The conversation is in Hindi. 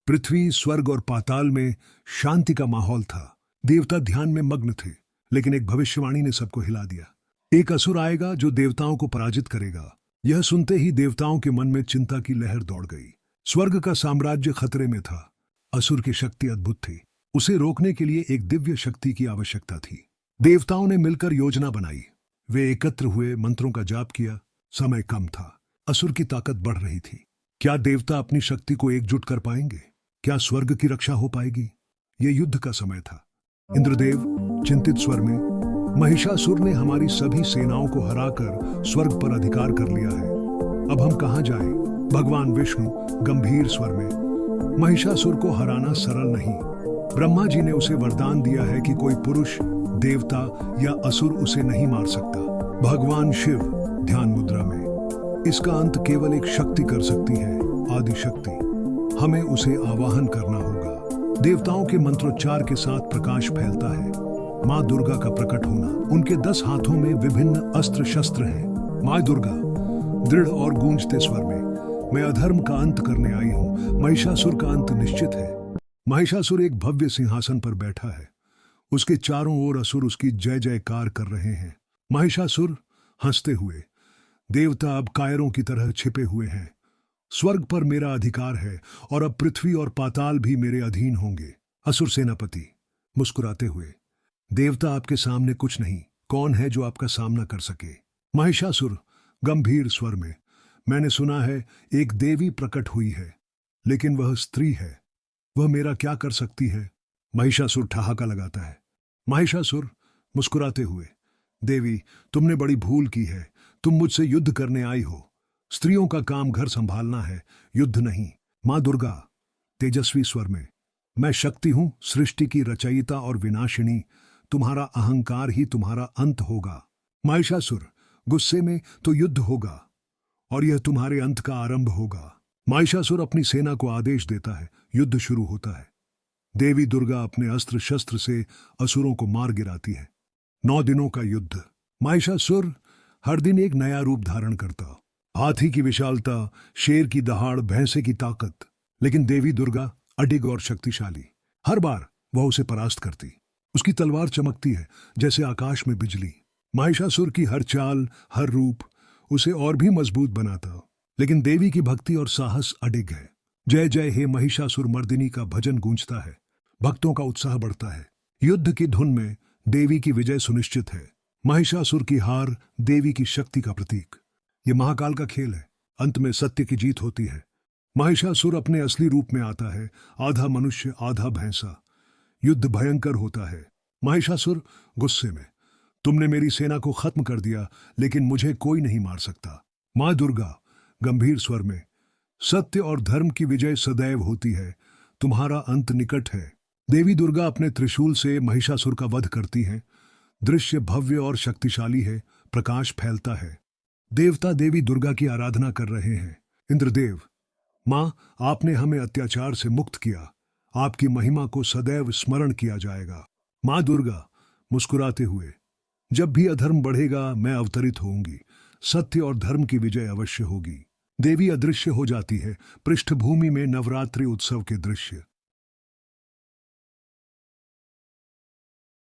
पृथ्वी, स्वर्ग और पाताल में शांति का माहौल था। देवता ध्यान में मग्न थे, लेकिन एक भविष्यवाणी ने सबको हिला दिया। एक असुर आएगा जो देवताओं को पराजित करेगा। यह सुनते ही देवताओं के मन में चिंता की लहर दौड़ गई। स्वर्ग का साम्राज्य खतरे में था। असुर की शक्ति अद्भुत थी। उसे रोकने के लिए एक दिव्य शक्ति की आवश्यकता थी। देवताओं ने मिलकर योजना बनाई। वे एकत्र हुए, मंत्रों का जाप किया। समय कम था। असुर की ताकत बढ़ रही थी। क्या देवता अपनी शक्ति को एकजुट कर पाएंगे? क्या स्वर्ग की रक्षा हो पाएगी? यह युद्ध का समय था। इंद्रदेव चिंतित स्वर में, महिषासुर ने हमारी सभी सेनाओं को हराकर स्वर्ग पर अधिकार कर लिया है। अब हम कहां जाएं? भगवान विष्णु गंभीर स्वर में, महिषासुर को हराना सरल नहीं। ब्रह्मा जी ने उसे वरदान दिया है कि कोई पुरुष, देवता या असुर उसे नहीं मार सकता। भगवान शिव ध्यान मुद्रा में, इसका अंत केवल एक शक्ति कर सकती है, आदि शक्ति। हमें उसे आवाहन करना होगा। देवताओं के मंत्रोच्चार के साथ प्रकाश फैलता है। माँ दुर्गा का प्रकट होना। उनके 10 हाथों में विभिन्न अस्त्र शस्त्र हैं। माँ दुर्गा दृढ़ और गूंजते स्वर में, मैं अधर्म का अंत करने आई हूँ। महिषासुर का अंत निश्चित है। महिषासुर एक भव्य सिंहासन पर बैठा है। उसके चारों ओर असुर उसकी जय जयकार कर रहे हैं। महिषासुर हंसते हुए, देवता अब कायरों की तरह छिपे हुए हैं। स्वर्ग पर मेरा अधिकार है और अब पृथ्वी और पाताल भी मेरे अधीन होंगे। असुर सेनापति मुस्कुराते हुए, देवता आपके सामने कुछ नहीं। कौन है जो आपका सामना कर सके? महिषासुर गंभीर स्वर में, मैंने सुना है एक देवी प्रकट हुई है, लेकिन वह स्त्री है। वह मेरा क्या कर सकती है? महिषासुर ठहाका लगाता है। महिषासुर मुस्कुराते हुए, देवी तुमने बड़ी भूल की है। तुम मुझसे युद्ध करने आई हो। स्त्रियों का काम घर संभालना है, युद्ध नहीं। माँ दुर्गा तेजस्वी स्वर में, मैं शक्ति हूं, सृष्टि की रचयिता और विनाशिनी। तुम्हारा अहंकार ही तुम्हारा अंत होगा। महिषासुर गुस्से में, तो युद्ध होगा और यह तुम्हारे अंत का आरंभ होगा। महिषासुर अपनी सेना को आदेश देता है। युद्ध शुरू होता है। देवी दुर्गा अपने अस्त्र शस्त्र से असुरों को मार गिराती है। 9 दिनों का युद्ध। महिषासुर हर दिन एक नया रूप धारण करता। हाथी की विशालता, शेर की दहाड़, भैंसे की ताकत। लेकिन देवी दुर्गा अडिग और शक्तिशाली। हर बार वह उसे परास्त करती। उसकी तलवार चमकती है जैसे आकाश में बिजली। महिषासुर की हर चाल, हर रूप उसे और भी मजबूत बनाता। लेकिन देवी की भक्ति और साहस अडिग है। जय जय हे महिषासुर मर्दिनी का भजन गूंजता है। भक्तों का उत्साह बढ़ता है। युद्ध की धुन में देवी की विजय सुनिश्चित है। महिषासुर की हार देवी की शक्ति का प्रतीक। यह महाकाल का खेल है। अंत में सत्य की जीत होती है। महिषासुर अपने असली रूप में आता है, आधा मनुष्य आधा भैंसा। युद्ध भयंकर होता है। महिषासुर गुस्से में, तुमने मेरी सेना को खत्म कर दिया, लेकिन मुझे कोई नहीं मार सकता। माँ दुर्गा गंभीर स्वर में, सत्य और धर्म की विजय सदैव होती है। तुम्हारा अंत निकट है। देवी दुर्गा अपने त्रिशूल से महिषासुर का वध करती हैं। दृश्य भव्य और शक्तिशाली है। प्रकाश फैलता है। देवता देवी दुर्गा की आराधना कर रहे हैं। इंद्रदेव, माँ आपने हमें अत्याचार से मुक्त किया। आपकी महिमा को सदैव स्मरण किया जाएगा। माँ दुर्गा मुस्कुराते हुए, जब भी अधर्म बढ़ेगा मैं अवतरित होंगी। सत्य और धर्म की विजय अवश्य होगी। देवी अदृश्य हो जाती है। पृष्ठभूमि में नवरात्रि उत्सव के दृश्य।